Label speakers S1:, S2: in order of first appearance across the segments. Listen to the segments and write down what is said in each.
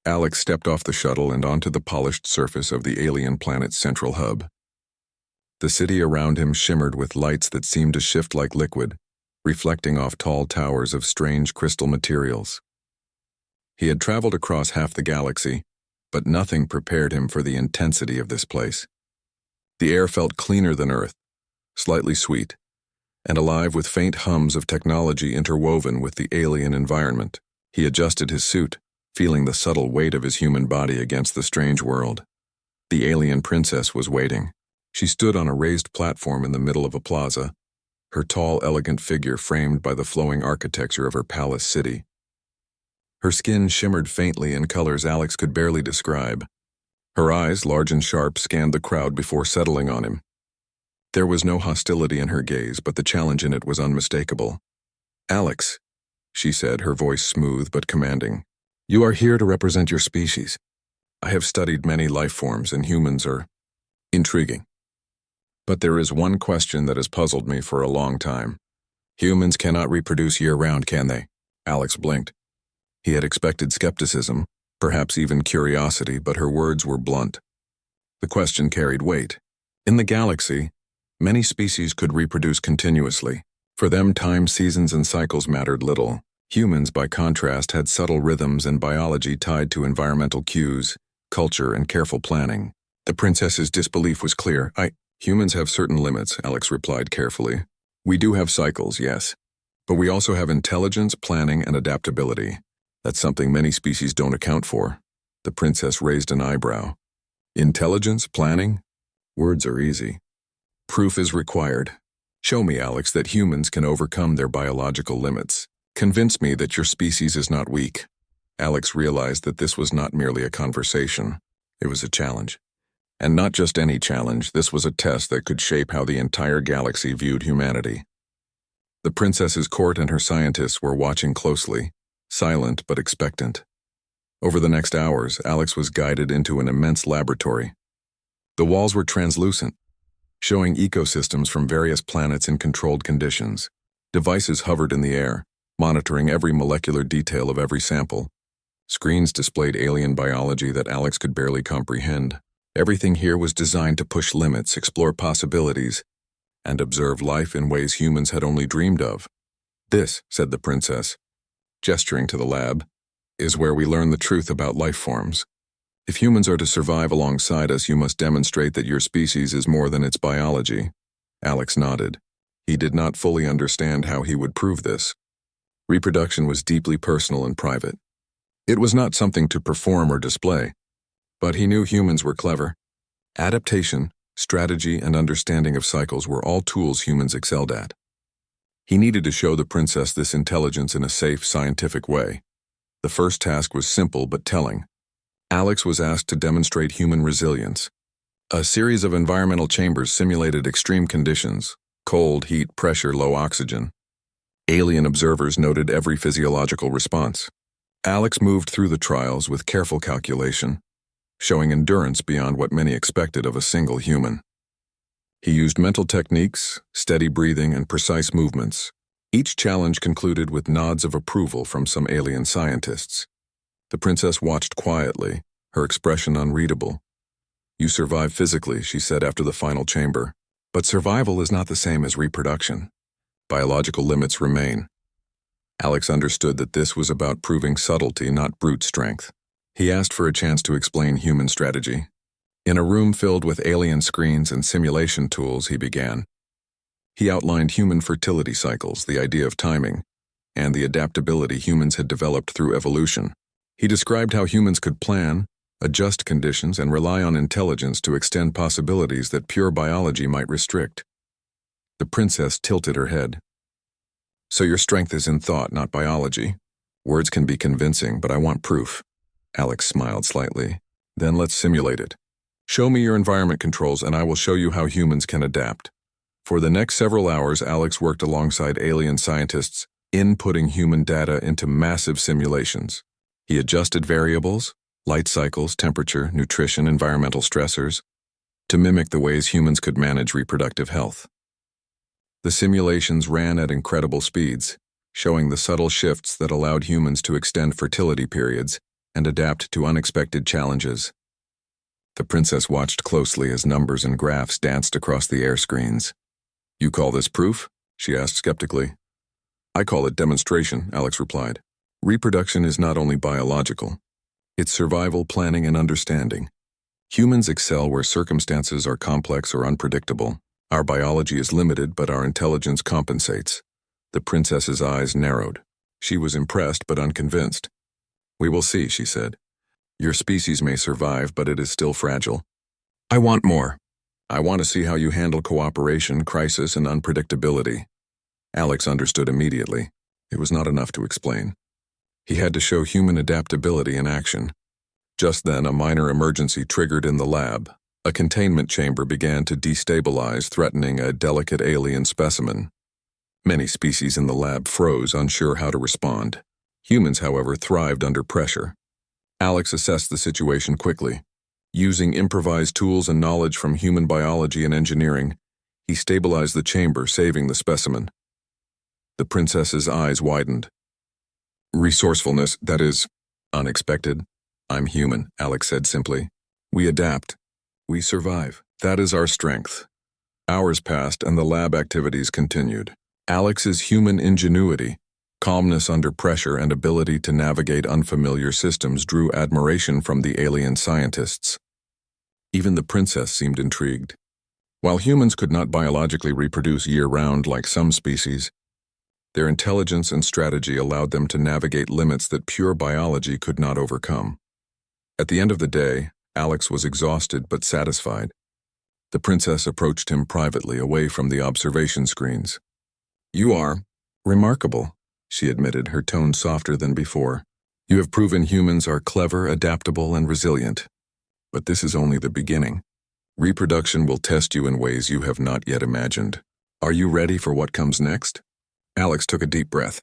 S1: Alex stepped off the shuttle and onto the polished surface of the alien planet's central hub. The city around him shimmered with lights that seemed to shift like liquid, reflecting off tall towers of strange crystal materials. He had traveled across half the galaxy, but nothing prepared him for the intensity of this place. The air felt cleaner than Earth, slightly sweet, and alive with faint hums of technology interwoven with the alien environment. He adjusted his suit, feeling the subtle weight of his human body against the strange world. The alien princess was waiting. She stood on a raised platform in the middle of a plaza, her tall, elegant figure framed by the flowing architecture of her palace city. Her skin shimmered faintly in colors Alex could barely describe. Her eyes, large and sharp, scanned the crowd before settling on him. There was no hostility in her gaze, but the challenge in it was unmistakable. "Alex," she said, her voice smooth but commanding, "you are here to represent your species. I have studied many life forms, and humans are intriguing. But there is one question that has puzzled me for a long time. Humans cannot reproduce year-round, can they?" Alex blinked. He had expected skepticism, perhaps even curiosity, but her words were blunt. The question carried weight. In the galaxy, many species could reproduce continuously. For them, time, seasons, and cycles mattered little. Humans, by contrast, had subtle rhythms and biology tied to environmental cues, culture, and careful planning. The princess's disbelief was clear. Humans have certain limits," Alex replied carefully. "We do have cycles, yes. But we also have intelligence, planning, and adaptability. That's something many species don't account for." The princess raised an eyebrow. "Intelligence, planning? Words are easy. Proof is required. Show me, Alex, that humans can overcome their biological limits. Convince me that your species is not weak." Alex realized that this was not merely a conversation. It was a challenge. And not just any challenge, this was a test that could shape how the entire galaxy viewed humanity. The princess's court and her scientists were watching closely, silent but expectant. Over the next hours, Alex was guided into an immense laboratory. The walls were translucent, showing ecosystems from various planets in controlled conditions. Devices hovered in the air, monitoring every molecular detail of every sample. Screens displayed alien biology that Alex could barely comprehend. Everything here was designed to push limits, explore possibilities, and observe life in ways humans had only dreamed of. "This," said the princess, gesturing to the lab, "is where we learn the truth about life forms. If humans are to survive alongside us, you must demonstrate that your species is more than its biology." Alex nodded. He did not fully understand how he would prove this. Reproduction was deeply personal and private. It was not something to perform or display. But he knew humans were clever. Adaptation, strategy, and understanding of cycles were all tools humans excelled at. He needed to show the princess this intelligence in a safe, scientific way. The first task was simple but telling. Alex was asked to demonstrate human resilience. A series of environmental chambers simulated extreme conditions: cold, heat, pressure, low oxygen. Alien observers noted every physiological response. Alex moved through the trials with careful calculation, showing endurance beyond what many expected of a single human. He used mental techniques, steady breathing, and precise movements. Each challenge concluded with nods of approval from some alien scientists. The princess watched quietly, her expression unreadable. "You survived physically," she said after the final chamber. "But survival is not the same as reproduction. Biological limits remain." Alex understood that this was about proving subtlety, not brute strength. He asked for a chance to explain human strategy. In a room filled with alien screens and simulation tools, he began. He outlined human fertility cycles, the idea of timing, and the adaptability humans had developed through evolution. He described how humans could plan, adjust conditions, and rely on intelligence to extend possibilities that pure biology might restrict. The princess tilted her head. "So your strength is in thought, not biology. Words can be convincing, but I want proof." Alex smiled slightly. "Then let's simulate it. Show me your environment controls and I will show you how humans can adapt." For the next several hours, Alex worked alongside alien scientists, inputting human data into massive simulations. He adjusted variables, light cycles, temperature, nutrition, environmental stressors, to mimic the ways humans could manage reproductive health. The simulations ran at incredible speeds, showing the subtle shifts that allowed humans to extend fertility periods, and adapt to unexpected challenges. The princess watched closely as numbers and graphs danced across the air screens. "You call this proof?" she asked skeptically. "I call it demonstration," Alex replied. "Reproduction is not only biological. It's survival, planning, and understanding. Humans excel where circumstances are complex or unpredictable. Our biology is limited, but our intelligence compensates." The princess's eyes narrowed. She was impressed but unconvinced. "We will see," she said. "Your species may survive, but it is still fragile. I want more. I want to see how you handle cooperation, crisis, and unpredictability." Alex understood immediately. It was not enough to explain. He had to show human adaptability in action. Just then, a minor emergency triggered in the lab. A containment chamber began to destabilize, threatening a delicate alien specimen. Many species in the lab froze, unsure how to respond. Humans, however, thrived under pressure. Alex assessed the situation quickly. Using improvised tools and knowledge from human biology and engineering, he stabilized the chamber, saving the specimen. The princess's eyes widened. "Resourcefulness, that is, unexpected. I'm human," Alex said simply. "We adapt. We survive. That is our strength." Hours passed and the lab activities continued. Alex's human ingenuity, calmness under pressure, and ability to navigate unfamiliar systems drew admiration from the alien scientists. Even the princess seemed intrigued. While humans could not biologically reproduce year-round like some species, their intelligence and strategy allowed them to navigate limits that pure biology could not overcome. At the end of the day, Alex was exhausted but satisfied. The princess approached him privately, away from the observation screens. "You are remarkable," she admitted, her tone softer than before. "You have proven humans are clever, adaptable, and resilient. But this is only the beginning. Reproduction will test you in ways you have not yet imagined. Are you ready for what comes next?" Alex took a deep breath.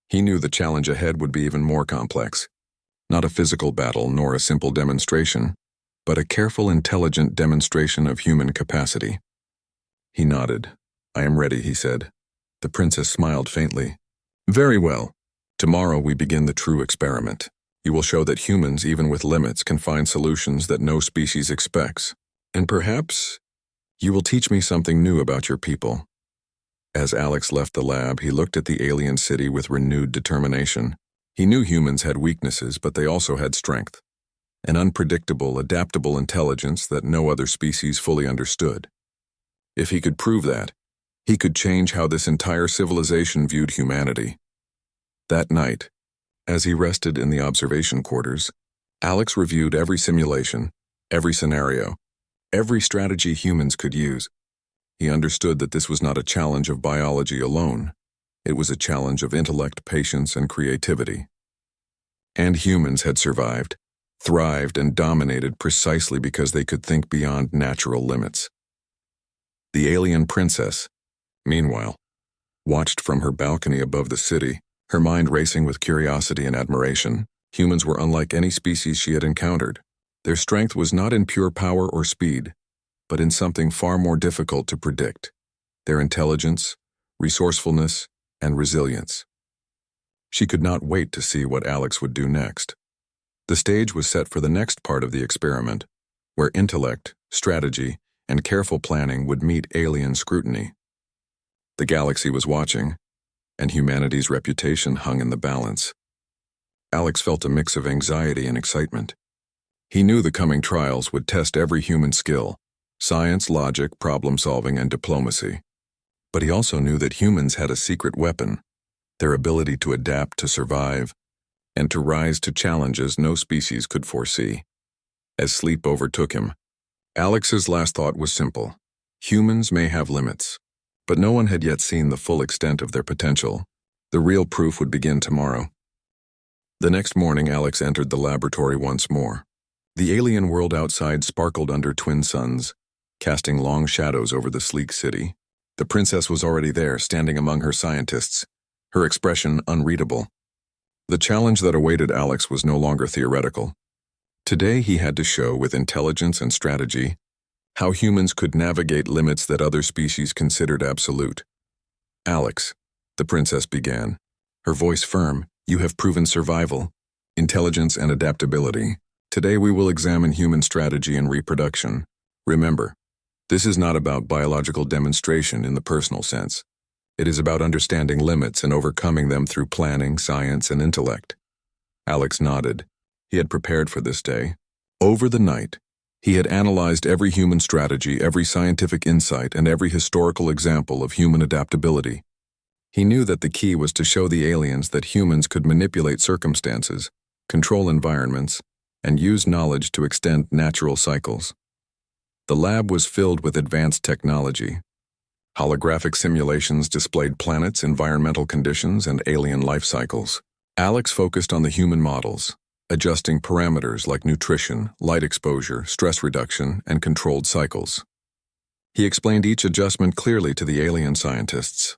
S1: He knew the challenge ahead would be even more complex. Not a physical battle nor a simple demonstration, but a careful, intelligent demonstration of human capacity. He nodded. "I am ready," he said. The princess smiled faintly. "Very well. Tomorrow we begin the true experiment. You will show that humans, even with limits, can find solutions that no species expects. And perhaps you will teach me something new about your people." As Alex left the lab, he looked at the alien city with renewed determination. He knew humans had weaknesses, but they also had strength. An unpredictable, adaptable intelligence that no other species fully understood. If he could prove that, he could change how this entire civilization viewed humanity. That night, as he rested in the observation quarters, Alex reviewed every simulation, every scenario, every strategy humans could use. He understood that this was not a challenge of biology alone. It was a challenge of intellect, patience, and creativity. And humans had survived, thrived, and dominated precisely because they could think beyond natural limits. The alien princess, meanwhile, watched from her balcony above the city, her mind racing with curiosity and admiration. Humans were unlike any species she had encountered. Their strength was not in pure power or speed, but in something far more difficult to predict: their intelligence, resourcefulness, and resilience. She could not wait to see what Alex would do next. The stage was set for the next part of the experiment, where intellect, strategy, and careful planning would meet alien scrutiny. The galaxy was watching, and humanity's reputation hung in the balance. Alex felt a mix of anxiety and excitement. He knew the coming trials would test every human skill: science, logic, problem-solving, and diplomacy. But he also knew that humans had a secret weapon: their ability to adapt, to survive, and to rise to challenges no species could foresee. As sleep overtook him, Alex's last thought was simple: humans may have limits, but no one had yet seen the full extent of their potential. The real proof would begin tomorrow. The next morning, Alex entered the laboratory once more. The alien world outside sparkled under twin suns, casting long shadows over the sleek city. The princess was already there, standing among her scientists, her expression unreadable. The challenge that awaited Alex was no longer theoretical. Today he had to show, with intelligence and strategy, how humans could navigate limits that other species considered absolute. "Alex," the princess began, her voice firm, "you have proven survival. Intelligence and adaptability. Today we will examine human strategy and reproduction. Remember, this is not about biological demonstration in the personal sense. It is about understanding limits and overcoming them through planning, science, and intellect. Alex nodded. He had prepared for this day. Over the night, he had analyzed every human strategy, every scientific insight, and every historical example of human adaptability. He knew that the key was to show the aliens that humans could manipulate circumstances, control environments, and use knowledge to extend natural cycles. The lab was filled with advanced technology. Holographic simulations displayed planets, environmental conditions, and alien life cycles. Alex focused on the human models, adjusting parameters like nutrition, light exposure, stress reduction, and controlled cycles. He explained each adjustment clearly to the alien scientists.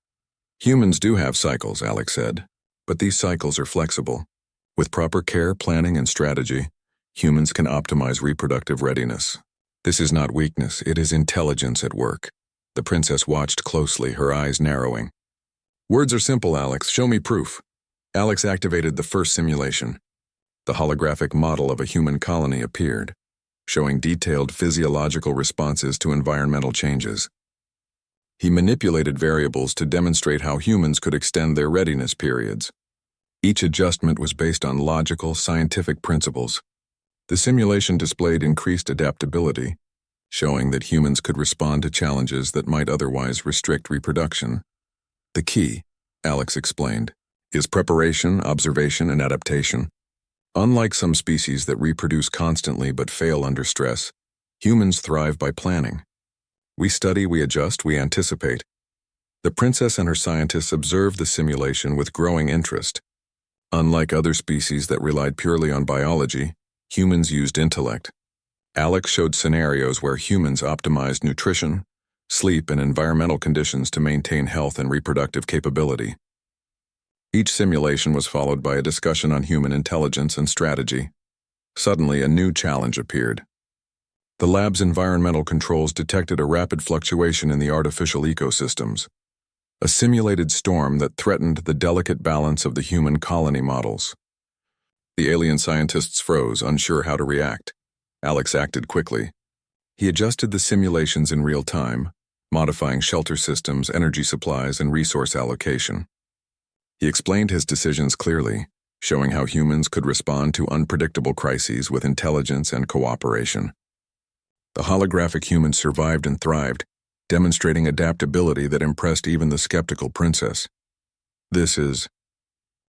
S1: Humans do have cycles, Alex said, but these cycles are flexible. With proper care, planning, and strategy, humans can optimize reproductive readiness. This is not weakness, it is intelligence at work. The princess watched closely, her eyes narrowing. Words are simple, Alex. Show me proof. Alex activated the first simulation. The holographic model of a human colony appeared, showing detailed physiological responses to environmental changes. He manipulated variables to demonstrate how humans could extend their readiness periods. Each adjustment was based on logical, scientific principles. The simulation displayed increased adaptability, showing that humans could respond to challenges that might otherwise restrict reproduction. The key, Alex explained, is preparation, observation, and adaptation. Unlike some species that reproduce constantly but fail under stress, humans thrive by planning. We study, we adjust, we anticipate. The princess and her scientists observed the simulation with growing interest. Unlike other species that relied purely on biology, humans used intellect. Alex showed scenarios where humans optimized nutrition, sleep, and environmental conditions to maintain health and reproductive capability. Each simulation was followed by a discussion on human intelligence and strategy. Suddenly, a new challenge appeared. The lab's environmental controls detected a rapid fluctuation in the artificial ecosystems, a simulated storm that threatened the delicate balance of the human colony models. The alien scientists froze, unsure how to react. Alex acted quickly. He adjusted the simulations in real time, modifying shelter systems, energy supplies, and resource allocation. He explained his decisions clearly, showing how humans could respond to unpredictable crises with intelligence and cooperation. The holographic humans survived and thrived, demonstrating adaptability that impressed even the skeptical princess. This is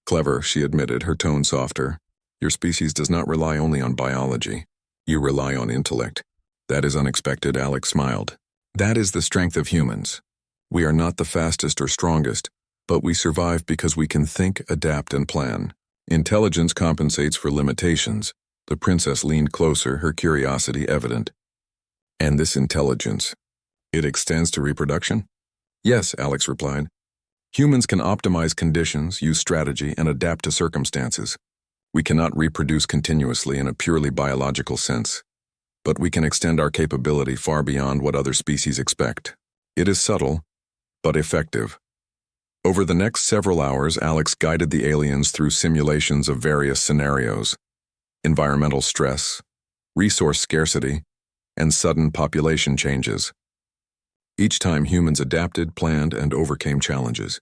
S1: clever, she admitted, her tone softer. Your species does not rely only on biology. You rely on intellect. That is unexpected, Alex smiled. That is the strength of humans. We are not the fastest or strongest, but we survive because we can think, adapt, and plan. Intelligence compensates for limitations. The princess leaned closer, her curiosity evident. And this intelligence, it extends to reproduction? Yes, Alex replied. Humans can optimize conditions, use strategy, and adapt to circumstances. We cannot reproduce continuously in a purely biological sense, but we can extend our capability far beyond what other species expect. It is subtle, but effective. Over the next several hours, Alex guided the aliens through simulations of various scenarios: environmental stress, resource scarcity, and sudden population changes. Each time humans adapted, planned, and overcame challenges.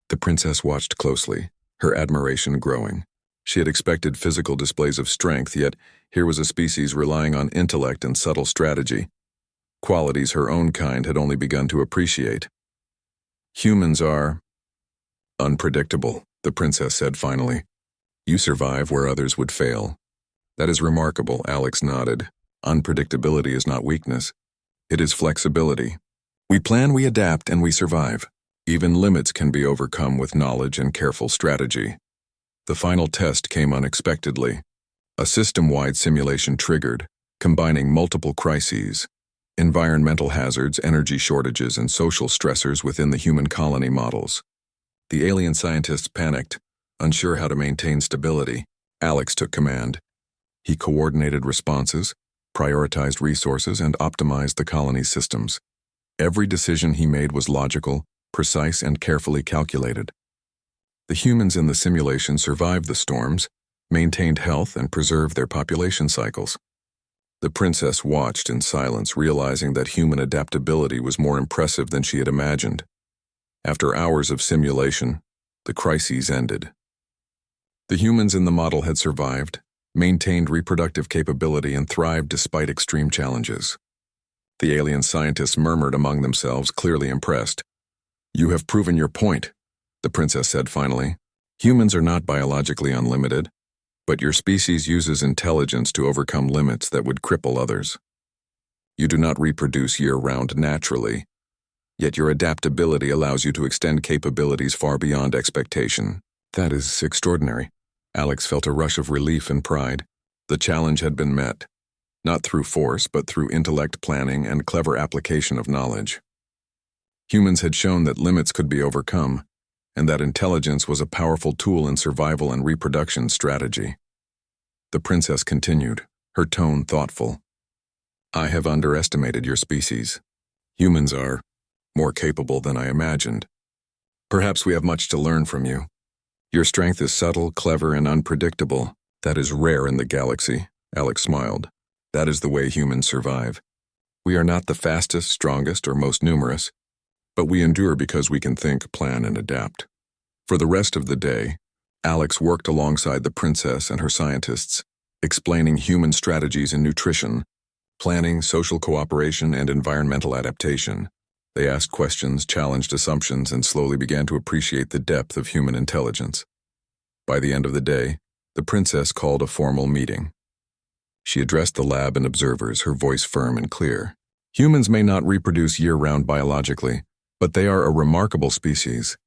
S1: The princess watched closely, her admiration growing. She had expected physical displays of strength, yet here was a species relying on intellect and subtle strategy, qualities her own kind had only begun to appreciate. Humans are unpredictable, the princess said finally. You survive where others would fail. That is remarkable, Alex nodded. Unpredictability is not weakness. It is flexibility. We plan, we adapt, and we survive. Even limits can be overcome with knowledge and careful strategy. The final test came unexpectedly. A system-wide simulation triggered, combining multiple crises: environmental hazards, energy shortages, and social stressors within the human colony models. The alien scientists panicked, unsure how to maintain stability. Alex took command. He coordinated responses, prioritized resources, and optimized the colony's systems. Every decision he made was logical, precise, and carefully calculated. The humans in the simulation survived the storms, maintained health, and preserved their population cycles. The princess watched in silence, realizing that human adaptability was more impressive than she had imagined. After hours of simulation, the crises ended. The humans in the model had survived, maintained reproductive capability, and thrived despite extreme challenges. The alien scientists murmured among themselves, clearly impressed. "You have proven your point," the princess said finally. "Humans are not biologically unlimited, but your species uses intelligence to overcome limits that would cripple others. You do not reproduce year-round naturally, yet your adaptability allows you to extend capabilities far beyond expectation. That is extraordinary." Alex felt a rush of relief and pride. The challenge had been met, not through force, but through intellect, planning, and clever application of knowledge. Humans had shown that limits could be overcome, and that intelligence was a powerful tool in survival and reproduction strategy. The princess continued, her tone thoughtful. "I have underestimated your species. Humans are more capable than I imagined. Perhaps we have much to learn from you. Your strength is subtle, clever, and unpredictable. That is rare in the galaxy," Alex smiled. "That is the way humans survive. We are not the fastest, strongest, or most numerous, but we endure because we can think, plan, and adapt." For the rest of the day, Alex worked alongside the princess and her scientists, explaining human strategies in nutrition, planning, social cooperation, and environmental adaptation. They asked questions, challenged assumptions, and slowly began to appreciate the depth of human intelligence. By the end of the day, the princess called a formal meeting. She addressed the lab and observers, her voice firm and clear. "Humans may not reproduce year-round biologically, but they are a remarkable species.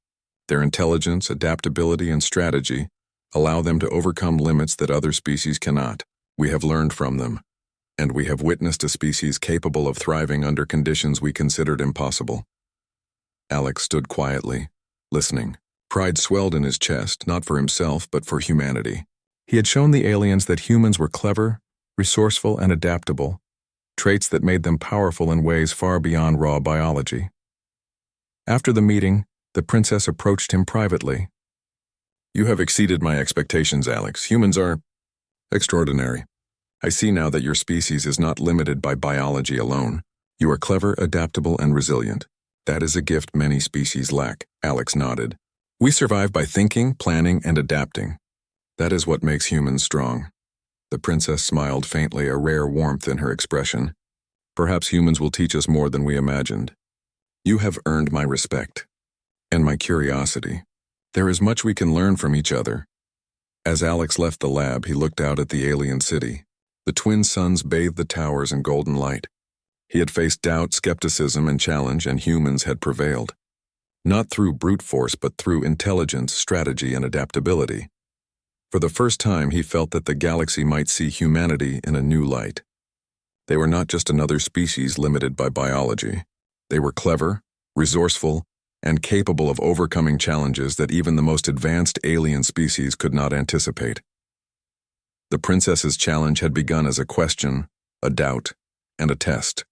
S1: Their intelligence, adaptability, and strategy allow them to overcome limits that other species cannot. We have learned from them, and we have witnessed a species capable of thriving under conditions we considered impossible." Alex stood quietly, listening. Pride swelled in his chest, not for himself, but for humanity. He had shown the aliens that humans were clever, resourceful, and adaptable, traits that made them powerful in ways far beyond raw biology. After the meeting, the princess approached him privately. "You have exceeded my expectations, Alex. Humans are extraordinary. I see now that your species is not limited by biology alone. You are clever, adaptable, and resilient. That is a gift many species lack." Alex nodded. "We survive by thinking, planning, and adapting. That is what makes humans strong." The princess smiled faintly, a rare warmth in her expression. "Perhaps humans will teach us more than we imagined. You have earned my respect and my curiosity. There is much we can learn from each other." As Alex left the lab, he looked out at the alien city. The twin suns bathed the towers in golden light. He had faced doubt, skepticism, and challenge, and humans had prevailed. Not through brute force, but through intelligence, strategy, and adaptability. For the first time, he felt that the galaxy might see humanity in a new light. They were not just another species limited by biology. They were clever, resourceful, and capable of overcoming challenges that even the most advanced alien species could not anticipate. The princess's challenge had begun as a question, a doubt, and a test.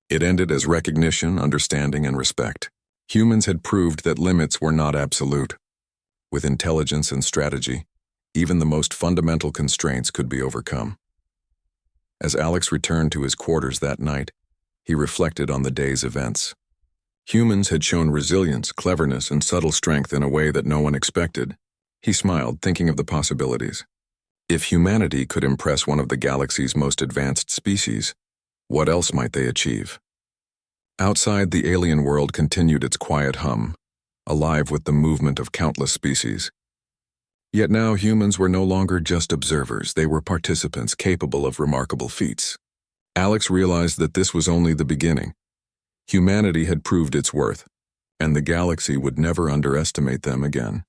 S1: It ended as recognition, understanding, and respect. Humans had proved that limits were not absolute. With intelligence and strategy, even the most fundamental constraints could be overcome. As Alex returned to his quarters that night, he reflected on the day's events. Humans had shown resilience, cleverness, and subtle strength in a way that no one expected. He smiled, thinking of the possibilities. If humanity could impress one of the galaxy's most advanced species, what else might they achieve? Outside, the alien world continued its quiet hum, alive with the movement of countless species. Yet now humans were no longer just observers, they were participants capable of remarkable feats. Alex realized that this was only the beginning. Humanity had proved its worth, and the galaxy would never underestimate them again.